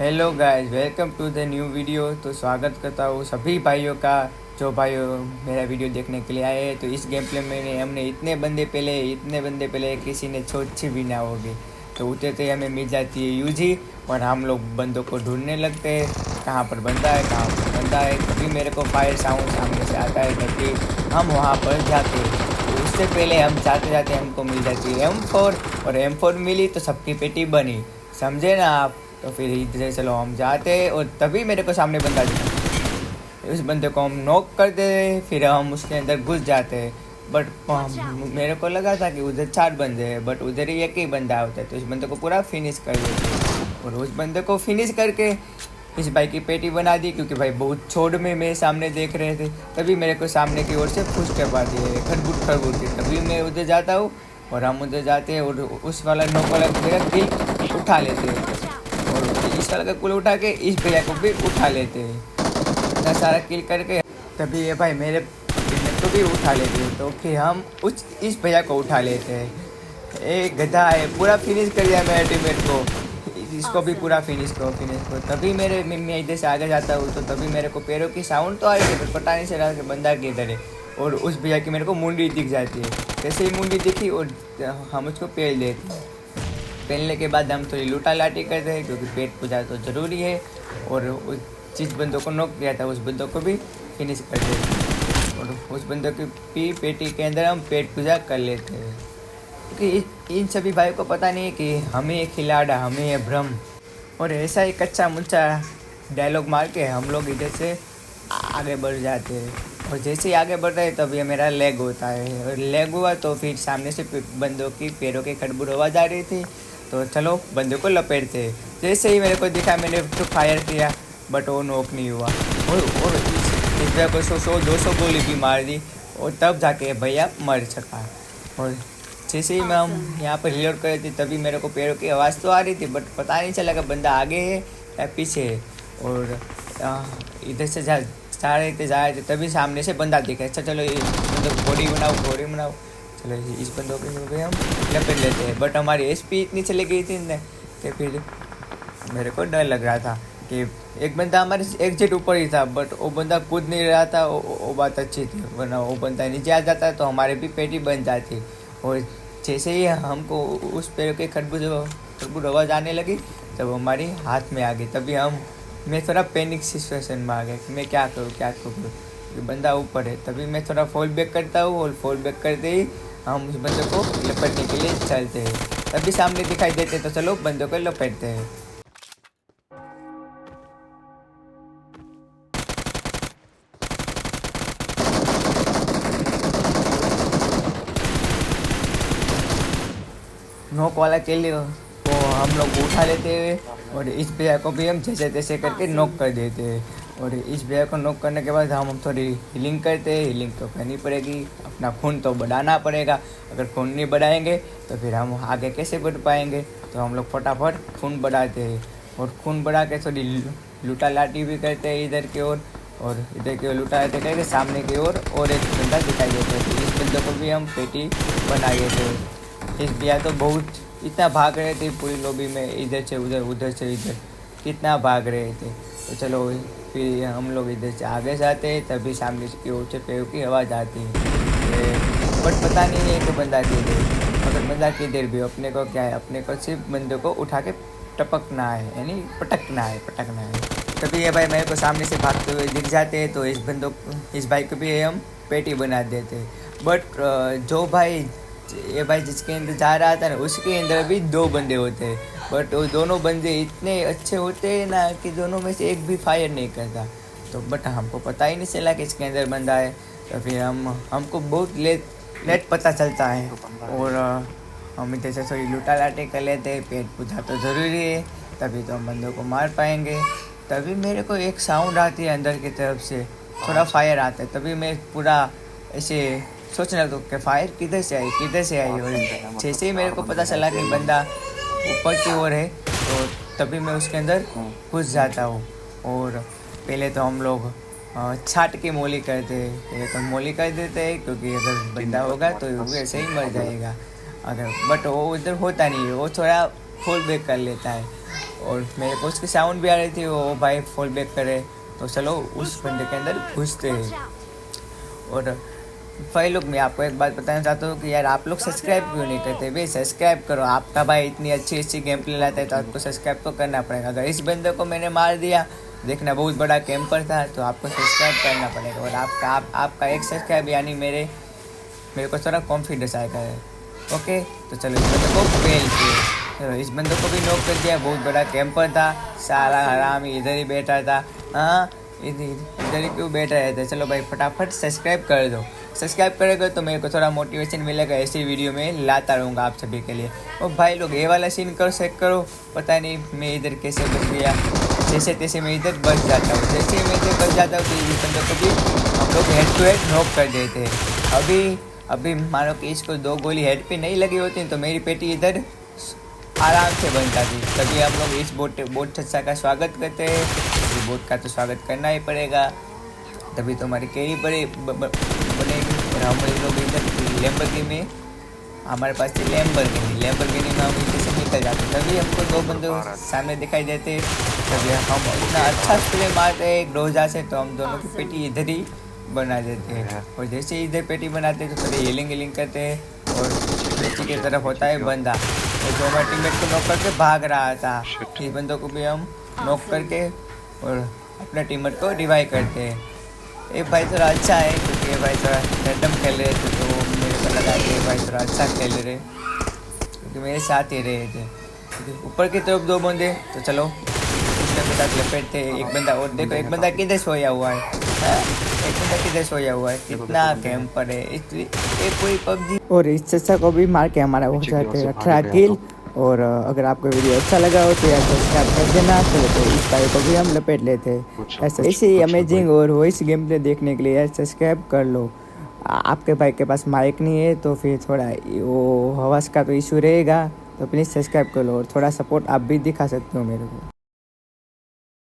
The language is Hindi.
Hello guys, welcome to the new video. तो स्वागत करता हूँ सभी भाइयों का जो भाइयों मेरा वीडियो देखने के लिए आए हैं। तो इस गेम प्ले में हमने इतने बंदे पहले किसी ने छोटी भी ना होगी। तो उतरते हमें मिल जाती है यूजी और हम लोग बंदों को ढूंढने लगते हैं, कहाँ पर बंदा है कहाँ पर बंदा है। तभी मेरे को फायर साउंड सामने से आता है, तभी हम वहाँ पर जाते हैं। तो उससे पहले हम जाते जाते हमको मिल जाती है M4 और M4 मिली तो सबकी पेटी बनी, समझे ना आप। तो फिर इधर चलो हम जाते और तभी मेरे को सामने बंदा दिखा। उस बंदे को हम नॉक कर दे, फिर हम उसके अंदर घुस जाते हैं। बट मेरे को लगा था कि उधर 4 बंदे हैं, बट उधर ही एक ही बंदा होता है। तो उस बंदे को पूरा फिनिश कर देते और उस बंदे को फिनिश करके इस भाई की पेटी बना दी, क्योंकि भाई बहुत छोड़ में मेरे सामने देख रहे थे। तभी मेरे को सामने की ओर से फुटस्टेप आती है खड़बुट के। तभी मैं उधर जाता हूँ और हम उधर जाते हैं और उस वाला नॉक वाला किल उठा लेते हैं और इस वाला का कुल उठा के इस भैया को भी उठा लेते हैं। इतना सारा किल करके तभी ये भाई मेरे टीममेट को भी उठा लेते हैं। तो फिर हम इस भैया को उठा लेते हैं। एक गधा है, पूरा फिनिश कर दिया मेरे टीममेट को, इसको भी पूरा फिनिश को। तभी मैं इधर से आगे जाता हूँ तो तभी मेरे को पैरों की साउंड तो आ रही है, पर पता नहीं चला कि बंदा किधर है। और उस भैया की मेरे को मुंडी दिख जाती है। जैसे ही मुंडी दिखी और हम उसको पेल देते हैं। पहनने के बाद हम थोड़ी लूटा लाटी करते हैं, क्योंकि पेट पूजा तो ज़रूरी है। और जिस बंदों को नॉक किया था उस बंदों को भी फिनिश कर देते हैं और उस बंदों की पेटी के अंदर हम पेट पूजा कर लेते हैं। क्योंकि इन सभी भाइयों को पता नहीं है कि हमें ये खिलाड़ा, हमें ये भ्रम। और ऐसा ही कच्चा मुच्चा डायलॉग मार के हम लोग इधर से आगे बढ़ जाते हैं। और जैसे ही आगे बढ़ रहे हैं तब ये मेरा लेग होता है और लेग हुआ तो फिर सामने से बंदों की पैरों के खड़बुड़ आवाज़ आ रही थी। तो चलो बंदे को लपेटते। जैसे ही मेरे को दिखा मैंने तो फायर किया, बट वो नॉक नहीं हुआ। और इस तरह को 100-200 गोली भी मार दी और तब जाके भैया मर सका। और जैसे ही मैं हम यहाँ पर रिलोड कर रहे थे तभी मेरे को पैरों की आवाज़ तो आ रही थी, बट पता नहीं चला कि बंदा आगे है या पीछे है। और इधर से जा रहे थे तभी सामने से बंदा दिखा। अच्छा चलो ये मतलब घोड़ी बनाओ। चलो इस बंदों के हम लपेट लेते हैं। बट हमारी एसपी इतनी चली गई थी ना कि फिर मेरे को डर लग रहा था कि एक बंदा हमारे एग्जिट ऊपर ही था, बट वो बंदा कूद नहीं रहा था। वो बात अच्छी थी, वरना वो बंदा नीचे आ जाता तो हमारी भी पेटी बन जाती। और जैसे ही हमको उस पैर के खड़बुड़ आवाज़ आने लगी तब हमारी हाथ में आ गई। तभी मैं थोड़ा पैनिक सिचुएशन में आ गया कि मैं क्या करूँ कि बंदा ऊपर है। तभी मैं थोड़ा फॉल बैक करता हूँ और फॉल बैक करते ही हम उस बंदे को लपेटने के लिए चलते हैं। तभी सामने दिखाई देते तो चलो बंदों को लपेटते हैं। नॉक वाला किल को हम लोग उठा लेते हैं और इस भैया को भी हम जैसे तैसे करके नॉक कर देते हैं। और इस भैया को नॉक करने के बाद हम थोड़ी हीलिंग करते हैं। हीलिंग तो करनी पड़ेगी, अपना खून तो बढ़ाना पड़ेगा। अगर खून नहीं बढ़ाएंगे तो फिर हम आगे कैसे बढ़ पाएंगे। तो हम लोग फटाफट खून बढ़ाते हैं और खून बढ़ा के थोड़ी लूटा लाटी भी करते हैं इधर की ओर और इधर की ओर लूटा लाटी करके सामने की ओर और एक बंदा दिखाई देता है। तो इस बंदे को भी हम पेटी बना देते हैं। इस भैया तो बहुत इतना भाग रहे थे पूरी लॉबी में, इधर से उधर इधर कितना भाग रहे थे। तो चलो फिर हम लोग इधर से आगे जाते हैं तभी सामने की ओर से पैरों की आवाज़ आती है। बट पता नहीं है कि बंदा किधर। अगर बंदा किधर भी अपने को क्या है, अपने को सिर्फ बंदे को उठा के टपकना है, यानी पटकना है। तभी ये भाई मेरे को सामने से भागते हुए दिख जाते हैं। तो इस भाई को भी हम पेटी बना देते हैं। बट ये भाई जिसके अंदर जा रहा था ना उसके अंदर भी 2 बंदे होते हैं। बट वो दोनों बंदे इतने अच्छे होते हैं ना कि दोनों में से एक भी फायर नहीं करता। तो बट हमको पता ही नहीं चला कि इसके अंदर बंदा है। तो फिर हमको बहुत लेट पता चलता है और हम इधर से थोड़ी लूटा लाटी कर लेते हैं। पेट पूजा तो ज़रूरी है, तभी तो हम बंदों को मार पाएंगे। तभी मेरे को एक साउंड आती है अंदर की तरफ से, थोड़ा फायर आता है। तभी मैं पूरा ऐसे सोचने लगता हूँ कि फायर किधर से आई। और जैसे ही मेरे को पता चला कि बंदा ऊपर की ओर है तो तभी मैं उसके अंदर घुस जाता हूँ। और पहले तो हम लोग छाट के मोली करते हैं। पहले तो मोली कर देते हैं, क्योंकि अगर बंदा होगा तो वो ऐसे ही मर जाएगा। बट वो उधर होता नहीं है, वो थोड़ा फॉल बैक कर लेता है। और मेरे को उसकी साउंड भी आ रही थी, वो भाई फॉल बैक करे। तो चलो उस बंदे के अंदर घुसते हैं। और भाई लोग मैं आपको एक बात बताना चाहता हूँ कि यार आप लोग सब्सक्राइब क्यों नहीं करते भाई? सब्सक्राइब करो। आपका भाई इतनी अच्छी अच्छी गेम प्ले लाता है तो आपको सब्सक्राइब तो करना पड़ेगा। अगर इस बंदे को मैंने मार दिया, देखना बहुत बड़ा कैंपर था, तो आपको सब्सक्राइब करना पड़ेगा। और आपका एक सब्सक्राइब यानी मेरे को थोड़ा कॉन्फिडेंस आएगा। ओके, तो चलो इस बंदे को फेल किए। चलो इस बंदे को भी नॉक कर दिया। बहुत बड़ा कैंपर था, सारा हराम इधर ही बैठा था। हाँ, इधर ही क्यों बैठ रहे थे? चलो भाई फटाफट सब्सक्राइब कर दो। सब्सक्राइब करेगा तो मेरे को थोड़ा मोटिवेशन मिलेगा, ऐसी वीडियो में लाता रहूँगा आप सभी के लिए। और भाई लोग ये वाला सीन करो, चेक करो। पता नहीं मैं इधर कैसे बच गया, जैसे तैसे मैं इधर बच जाता हूँ। जैसे ही मैं इधर बच जाता हूँ तो इस बंदे को भी हम लोग हेड टू हेड नॉक कर देते हैं। अभी मानो कि इसको 2 गोली हेड पे नहीं लगी होती तो मेरी पेटी इधर आराम से बनता थी। तभी हम लोग इस बोट चच्चा का स्वागत करते हैं। इस बोट का तो स्वागत करना ही पड़ेगा, तभी तो हमारी कैरी बनेगी। और हम लोग इधर लैम्बोर्गिनी में, हमारे पास थी लैम्बोर्गिनी में हम इधर से निकल जाते। तभी हमको 2 बंदे सामने दिखाई देते। तभी हम इतना अच्छा स्प्रे मारते हैं ग्रोजा से, तो हम दोनों की पेटी इधर ही बना देते हैं। और जैसे इधर पेटी बनाते हैं तो थोड़ी हीलिंग करते हैं। और नीचे की तरफ होता है बंदा, और जो हमारे टीममेट को नॉक करके भाग रहा था, इस बंदों को भी हम नॉक करके और अपने टीममेट को रिवाइव करते हैं। ये भाई थोड़ा अच्छा है क्योंकि ये भाई थोड़ा रैंडम खेल रहे थे, तो मेरे को लगा कि भाई थोड़ा अच्छा खेल रहे क्योंकि मेरे साथ ही रहे थे। ऊपर की तरफ 2 बंदे, तो चलो उसके साथ लपेटते। एक बंदा और देखो, एक बंदा किधर सोया हुआ है, एक बंदा किधर सोया हुआ है। कितना कैंपर है, इसलिए कोई पबजी। और इस चच्चा को भी मार के हमारा हो जाते हैं 18 किल। और अगर आपको वीडियो अच्छा लगा हो तो यार सब्सक्राइब कर देना। तो इस भाई को भी हम लपेट लेते हैं। ऐसे ही अमेजिंग और वॉइस गेम प्ले देखने के लिए यार सब्सक्राइब कर लो। आपके भाई के पास माइक नहीं है तो फिर थोड़ा वो आवाज़ का तो इशू रहेगा, तो प्लीज़ सब्सक्राइब कर लो। और थोड़ा सपोर्ट आप भी दिखा सकते हो मेरे को।